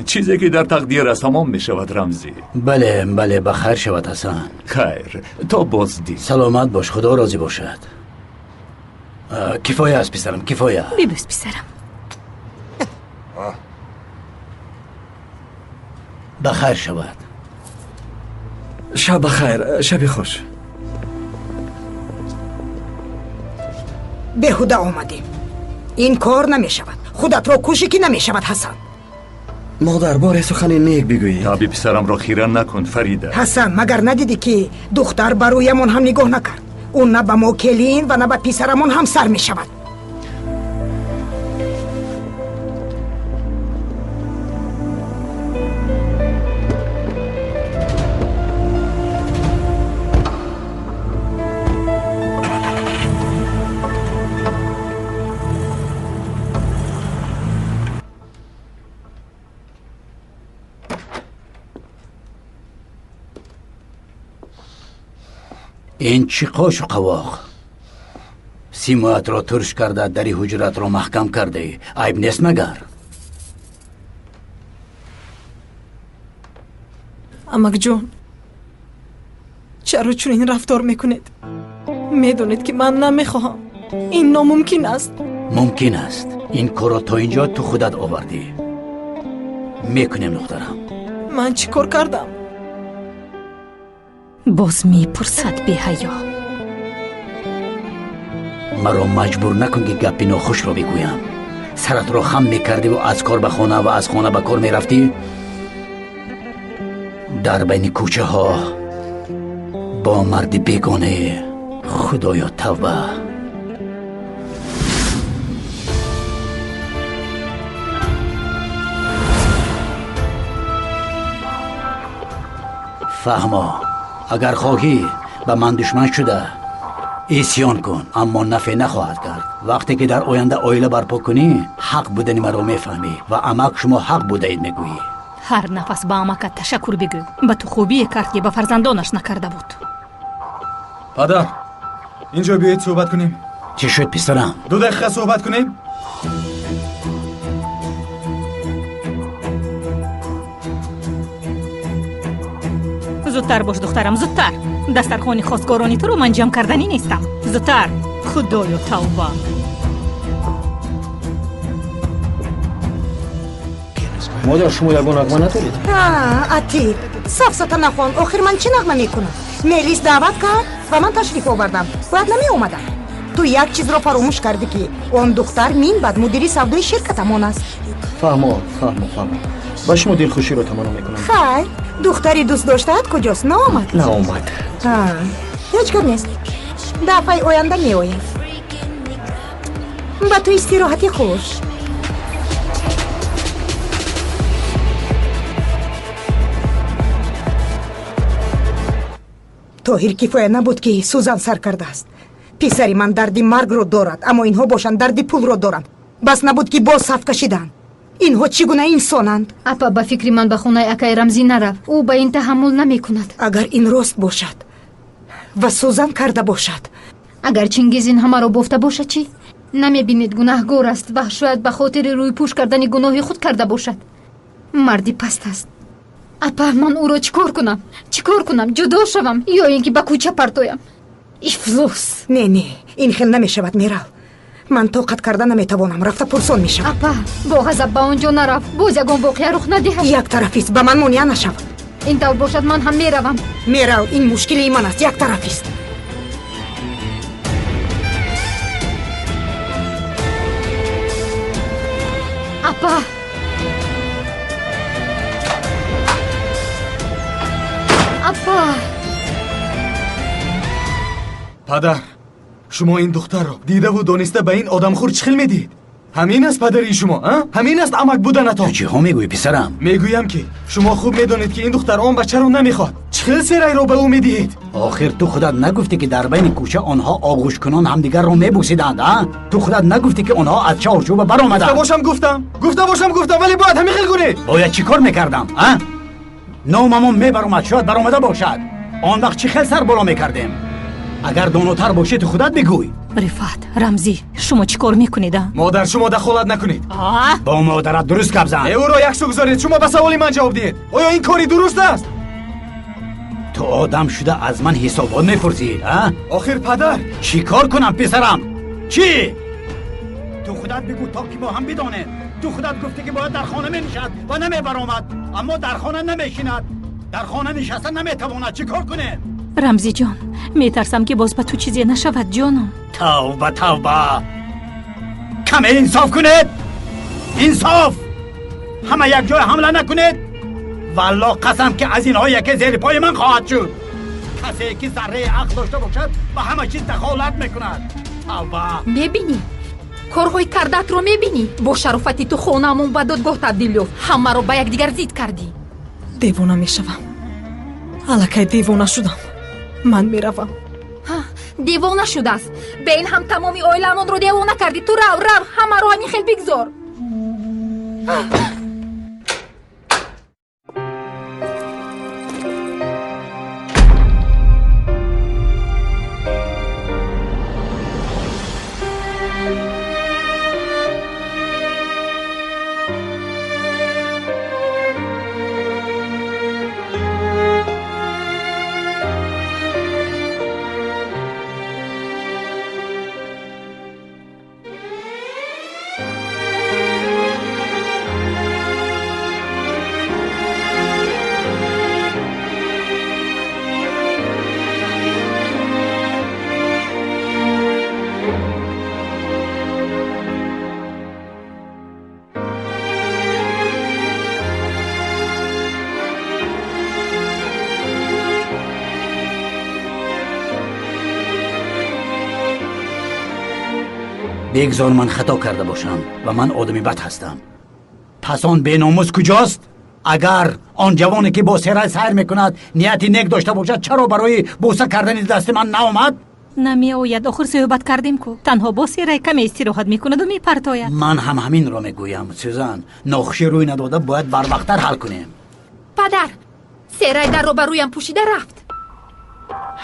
چیزی که در تقدیر است تمام می شود رمزی. بله بخیر شود حسن. خیر تا بازدید. سلامت باش. خدا راضی باشد. کفایه است پسرم کفایه. ببوس پسرم. بخیر شود. شب بخیر. شب خوش. بهوده آمدیم. این کار نمی شود. خودت را کشی که نمی شود حسن. مادر بار سخن نیک بگویی. تابی پسرم را خیره نکن فریده. حسن مگر ندیدی که دختر برویمون هم نگاه نکرد؟ اون نه به ما کلین و نه به پسرمون هم سر می شود. این چی قاش و قواق؟ سیمایت را ترش کرده، دری حجرت را محکم کرده. عیب نیست مگر؟ امک جون چرا چون این رفتار میکنید؟ میدونید که من نمیخواهم. این ناممکن است. ممکن است. این کارو تا اینجا تو خودت آوردی. میکنیم دخترم. من چی کار کردم؟ باز میپرسد بی حیا. مرا مجبور نکن که گپی ناخوش را بگویم. سرت را خم میکردی و از کار به خانه و از خانه به کار میرفتی. در بین کوچه ها با مرد بیگانه. خدایا توبه. فهما اگر خواهی به من دشمن شده اسیان کن اما نفع نخواهد کرد. وقتی که در آینده عائله برپا کنی حق بودنی مرا میفهمی و عمک شما حق بوده اید میگویی. هر نفس با عمکت تشکر بگو. به تو خوبی کرد که به فرزندانش نکرده بود. پدر اینجا بیایید صحبت کنیم. چی شد پسرم؟ 2 دقیقه صحبت کنیم. زودتر باش دخترم، زودتر. دسترخوان خواستگارانی تو رو من جمع کردنی نیستم. زودتر. خدایا توبه. مادر شما یگون نغمه ندارید؟ عتیق صاف ستا نخوان. آخر من چی نغمه میکنم؟ میلیس دعوت کرد و من تشریف آوردم. باید نمی اومدم. تو یک چیز رو فراموش کردی که اون دختر مین بعد مدیری سودای شرکتمون است. فهمو با شما دلخوشی رو تمنا میکنم. خیر دختری دوست داشتهت کجاست؟ نامد. هیچ کار نیست. دفعه آینده می آید. با تو استراحتی خوش. طاهر کفایه نبود که سوزن سر کرده است. پسری من دردی مرگ رو دارد اما اینها باشند دردی پول رو دارند. بس نبود که باز صف کشیدند. اینها چگونه انسانند؟ اپا با فکری من به خونه اکای رمزی نرفت. او به این تحمل نمی کند. اگر این راست باشد و سوزن کرده باشد، اگر چنگیز این همه رو بفته باشد چی؟ نمی بینید گناهگار است و شاید به خاطر روی پوش کردن گناهی خود کرده باشد. مردی پست است. اپا من او را چیکار کنم؟ جدا شوم یا اینکه به کوچه پرتویم؟ افسوس. نه این خیل نمی شود میرال. من طاقت کرده نمیتوانم. رفته پرسون میشم. اپا با غضب به آنجا نرفت. باز یگان واقعه رخ ندهد. یک طرفیست. به من مانع نشود. این طور باشد من هم میروم. میرو. این مشکلی من است. یک طرفیست. اپا پدر شما این دختر رو دیده و دانسته به این آدمخور چخیل میدید؟ همین است پدری شما؟ همین است عمک بودنتان؟ تو چی ها میگویی پسرم؟ میگویم که شما خوب میدونید که این دختر آن بچه رو نمیخواد. چخیل سرای رو به او میدهید؟ آخر تو خودت نگفتی که در بین کوچه آنها آغوش کنان همدیگر رو میبوسیدند؟ تو خودت نگفتی که آنها از چارچوب بر آمدند؟ گفته باشم ولی باید همین خیل کنید. باید چیکار میکردم؟ ناممون میبرامد شاید برآمده باشد. آن وقت چی خیل سر بالا میکردیم؟ اگر دانوتر باشی تو خودت بگوی. رفعت رمزی شما چی کار میکنید؟ مادر شما دخالت نکنید. با مادرت درست گپ زن. او را یک سو گذارید. شما به سوال من جواب دهید. آیا این کاری درست است؟ تو آدم شده از من حسابات میپرسی؟ آخر پدر چی کار کنم پسرم؟ چی؟ تو خودت بگو تا که با هم بدانه. تو خودت گفتی که باید در خانه می‌نشد و نمیبرآمد، اما در خانه نمیشیند. در خانه نشستن نمیتواند. چی کار کنه؟ رمزی جان میترسم که باز به تو چیزی نشود جانم. توبه کم انصاف کنید. انصاف. همه یک جای حمله نکنید. والله قسم که از اینها یکی زیر پای من خواهد شد. کسی که ذره عقل داشته باشد و همه چیز دخالت میکند. توبه. میبینی کارهای کردت رو میبینی؟ با شرافتی تو خونمون به دادگاه تبدیل یافت. همه رو به یکدیگر زید کردی. دیوانه میشوم. الکی دیوانه شدم. من میروم. دیوانه شده است. به این هم تمامی عائله‌مان رو دیوانه کردی. تو رو همه رو همین خیل بگذار. بگذار من خطا کرده باشم و من آدمی بد هستم. پس آن بیناموس کجاست؟ اگر آن جوانی که با سرای سیر میکند نیتی نیک داشته باشد چرا برای بوسه کردن دست من نآمد؟ намеояд. охир суҳбат кардем ку танҳо бо серай каме истироҳат мекунаду мепартояд. ман ҳам ҳаминро мегӯям сӯзан. нохуши рӯй надода бояд барвақттар ҳал кунем. падар, серай дарро ба рӯям пӯшида рафт.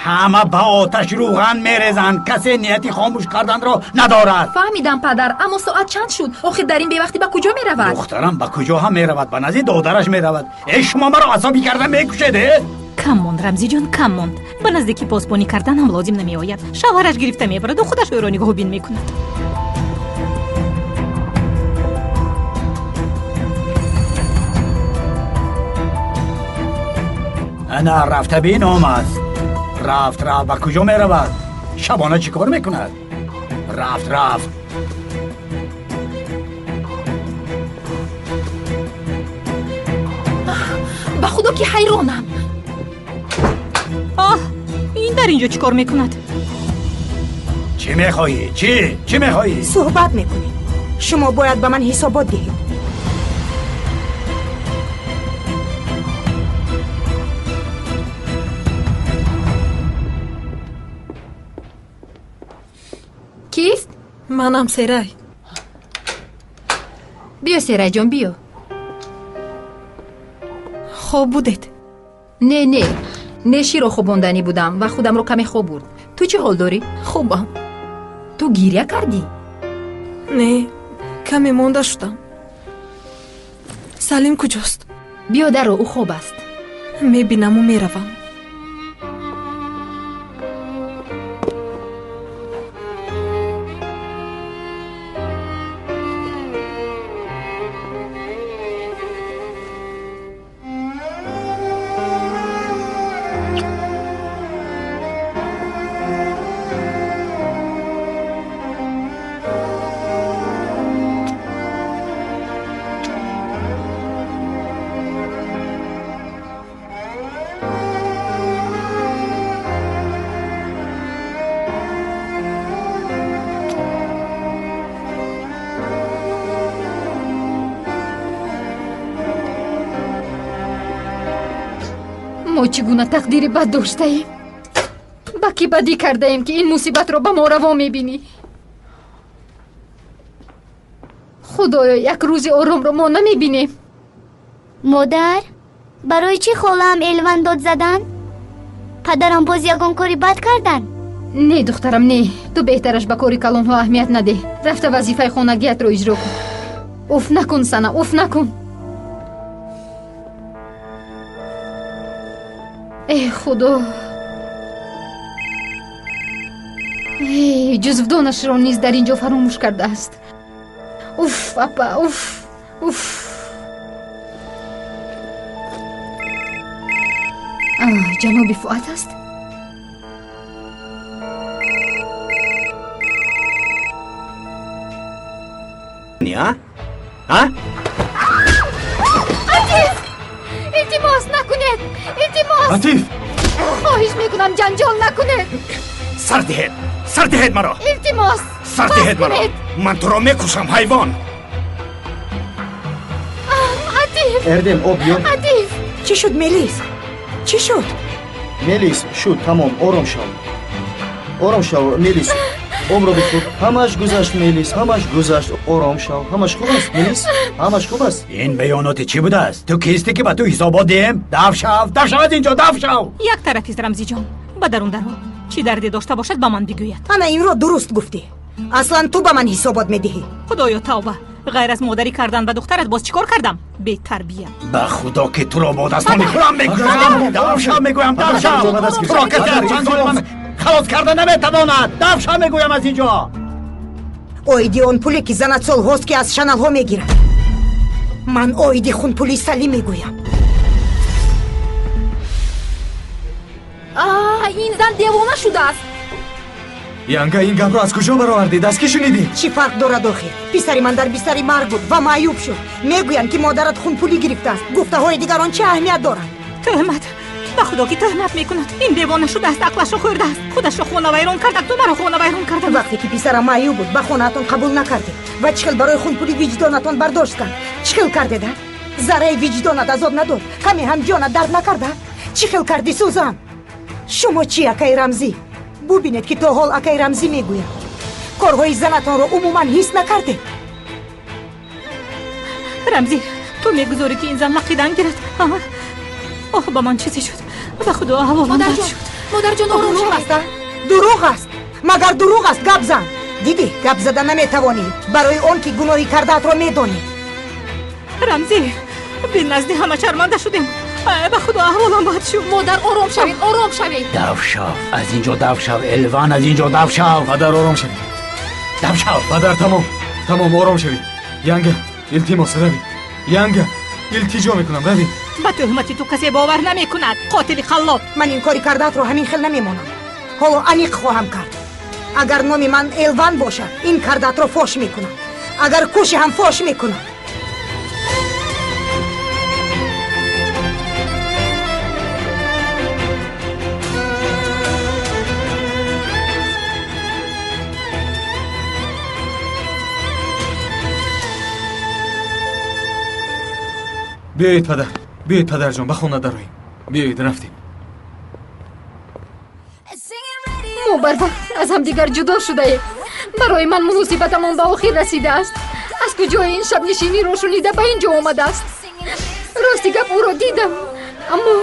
ҳама ба оташ рӯған мерезанд. касе нияти хомӯш карданро надорад. фаҳмидам падар, аммо соат чанд шуд? охир дар ин бевақтӣ ба куҷо меравад? духтарам ба куҷо ҳам меравад, ба назди додараш меравад. шумо маро асобӣ карда мекушеде? кам монд рамзиҷон, кам монд. ба наздики посбонӣ кардан ҳам лозим намеояд. шавҳараш гирифта мебараду худаш ӯро нигоҳубин мекунад. ана рафта бин омад. рафт ба куҷо меравад? шабона чӣ кор мекунад? рафт ба худо ки ҳайронам. ин дар инҷо чӣ кор мекунад? чӣ мехоҳӣ? чӣ мехоҳӣ? суҳбат мекунем. шумо бояд ба ман ҳисобот диҳед. кист? манам серай. биё серайҷон, биё. хоб будед? не широ хобонданӣ будам ва худамро каме хоб бурд. ту чӣ ҳол дорӣ? хубам. ту гиря кардӣ? не, каме монда шудам. салим куҷост? биё даро, ӯ хоб аст. мебинаму меравам. мо чӣ гуна тақдири бад доштаем? ба кӣ бадӣ кардаем ки ин мусибатро ба мо раво мебинӣ? худоё, як рӯзи оромро мо намебинем. модар, барои чӣ холаам Элван дод задан? падарам боз ягон кори бад кардан? не духтарам, не. ту беҳтараш ба кори калонҳо аҳамият надеҳ. рафта вазифаи хонагиятро иҷро кун. уф накун сана, уф накун. худо, ҷузвдонашро низ дар ин ҷо фаромӯш кардааст. уф апа, уф. ҷаноби фуат аст? атиф! илтимос накунед! илтимос! атиф! хоҳиш мекунам ҷанҷол накунед! сар диҳед маро! илтимос! сар диҳед маро! ман туро мекушам, ҳайвон! атиф! эрдем об ёр. атиф! чӣ шуд мелис? чӣ шуд? мелис, шуд, тамом, ором шав, мелис. умро бихӯр. ҳамаш гузашт мелис, ҳамаш гузашт. ором шав. ҳамаш хуб аст мелис, ҳамаш хуб аст. ин баёноти чӣ будааст? ту кисти ки ба ту ҳисобот диҳем? даф шав аз инҷо, даф шав. як тарафист рамзиҷон. ба дарун даро. чӣ дарде дошта бошад ба ман бигӯяд. ана инро дуруст гуфтӣ. аслан ту ба ман ҳисобот медиҳӣ. худоё тавба. غیر از مادری کردن و دخترت باز چیکار کردم؟ بی تربیت. به خدا که تو را با دستانی خودم میکشم. دفشم میگویم دفشم. تو را کسی چند سال من خلاص کردن نمیتواند. دفشم میگویم از اینجا. اویدی اون پولی که زنت سالهاست که از شنل ها میگیرد. من اویدی خون پولی سلی میگویم. این زن دیوانه شده است. янга ин гапро аз куҷо баровардед? аз кӣ шунидӣ? чӣ фарқ дорад охир? писари ман дар бистари марг буд ва маъюб шуд. мегӯянд ки модарат хунпулӣ гирифтааст. гуфтаҳои дигарон чӣ аҳамият дорад? тӯҳмат. ба худо ки тӯҳмат мекунад. ин девона шудааст, ақлашро хӯрдааст. худашро хонавайрон кардак, ту маро хонавайрон кардам. вақте ки писарам маъюб буд ба хонаатон қабул накардед ва чӣ хел барои хунпулӣ виҷдонатон бардошт кард? чӣ хел кардеда? зарраи виҷдонат азоб надод? каме ҳам ҷонат дард накарда? чӣ хел кардӣ сӯзан? шумо чӣ акаи рамзӣ? бубинед ки то ҳол акай рамзӣ мегӯяд корҳои занатонро умуман ҳис накарде. рамзӣ ту мегузорӣ ки ин зан лақидан гирад? оҳ ба ман чизе шуд, ба худо аҳволам бад шуд. модарҷон дурӯғ аст, дурӯғ аст. Магар дурӯғ аст гап зан. дидӣ гап зада наметавонӣ барои он ки гуноҳи кардаатро медонӣ. рамзӣ беназди ҳама шарманда шудем. ба худо аҳволам бад шуд. модар ором шавед, ором шавед. дав шав, аз ин ҷо дав шав. Элван, аз ин ҷо дав шав. падар ором шавед. дав шав. падар тамом ором шавед. янга илтимос равӣ. янга илтиҷо мекунам равӣ. ба тӯҳмати ту касе бовар намекунад, қотили халлоб. ман ин кори кардаатро ҳамин хел намемонам. ҳоло аниқ хоҳам кард. агар номи ман Элван бошад ин кардаатро фош мекунам. агар кӯши ҳам фош мекунам. биёед падарҷон ба хона дароем. биёед рафтем. мо барвақт аз ҳамдигар ҷудо шудаем. барои ман муносибатамон ба охир расидааст. аз куҷои ин шабнишиниро шунида ба ин ҷо омадааст. рости гап ӯро дидам, аммо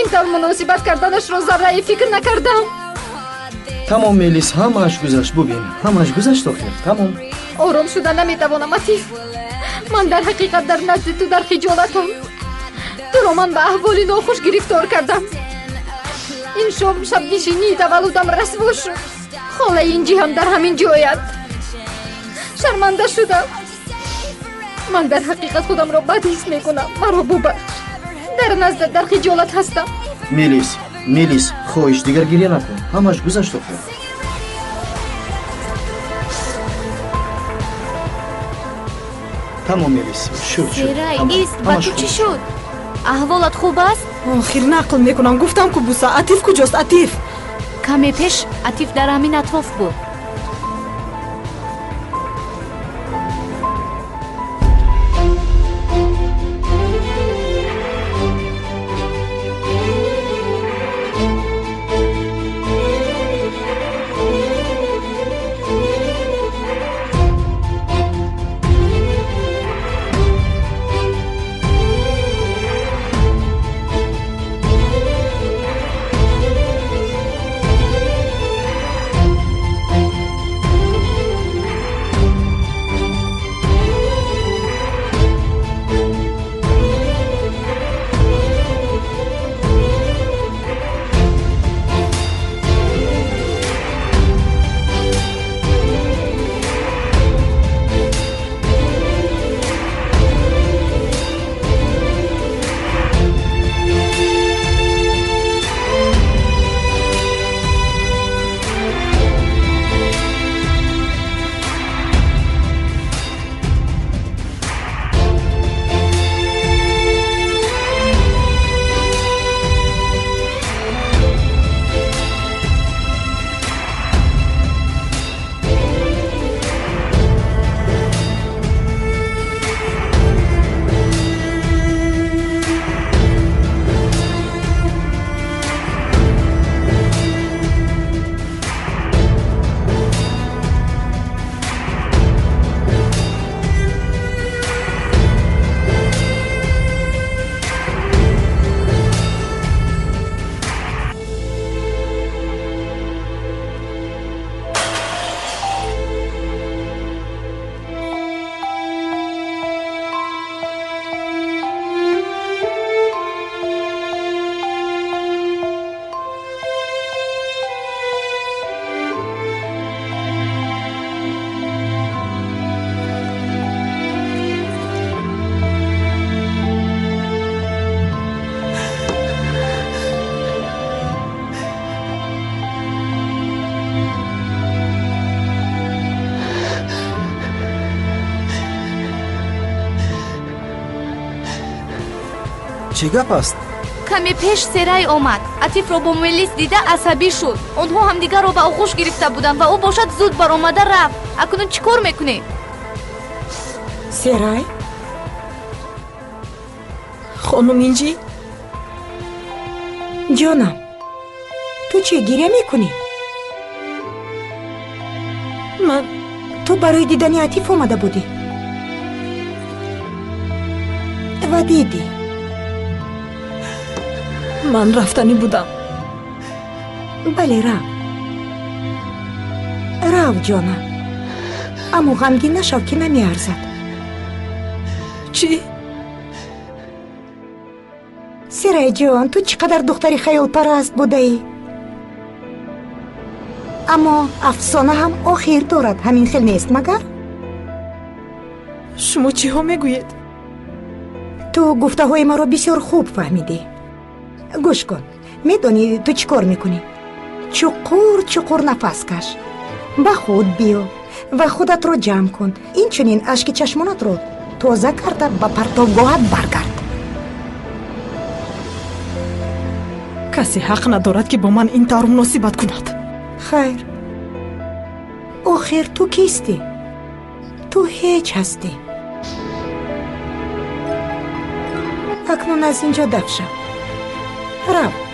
ин тавр муносибат карданашро заррае фикр накардам. тамом мелис, ҳамааш гузашт. бубин, ҳамааш гузашт охир. тамом. ором шуда наметавонам атиф. ман дар ҳақиқат дар назди ту дар хиҷолатам. туро ман ба аҳволи нохуш гирифтор кардам. ин шом шабнишинии таваллудам расво шуд. холаи ин ҷиҳам дар ҳамин ҷояд. шарманда шудам. ман дар ҳақиқат худамро бадҳис мекунам. маро бубахш. дар наздат дар хиҷолат ҳастам. мелис, хоҳиш дигар гирья накун. ҳамааш гузашт охир. тамом мелис. шуд. серай ист, ба ту чӣ шуд? аҳволат хуб аст? охир нақл мекунам. гуфтам ку буса. атиф куҷост? атиф каме пеш атиф дар ҳамин атроф буд. чӣ гап аст? каме пеш серай омад. атифро бо мелис дида асабӣ шуд. онҳо ҳамдигарро ба оғӯш гирифта буданд ва ӯ бошад зуд баромада рафт. акнун чӣ кор мекунӣ? серай хонум инҷи ҷонам, ту чӣ гиря мекунӣ? ман ту барои дидани атиф омада будӣ ва дидӣ? ман рафтанӣ будам. бале, рав ҷонам, аммо ғамгин нашав ки намеарзад. чӣ? серайҷон, ту чӣ қадар духтари хаёлпараст будаӣ. аммо афсона ҳам охир дорад, ҳамин хел нест магар? шумо чиҳо мегӯед? ту гуфтаҳои маро бисёр хуб фаҳмидӣ. гӯш кун, медонӣ ту чӣ кор мекунӣ? чуқур нафас каш, ба худ биё ва худатро ҷамъ кун. инчунин ашки чашмонатро тоза карда ба партовгоҳат баргард. касе ҳақ надорад ки бо ман ин тавр муносибат кунад. хайр, охир ту кистӣ? ту ҳеҷ ҳастӣ. акнун аз ин ҷо дафт шав. рав.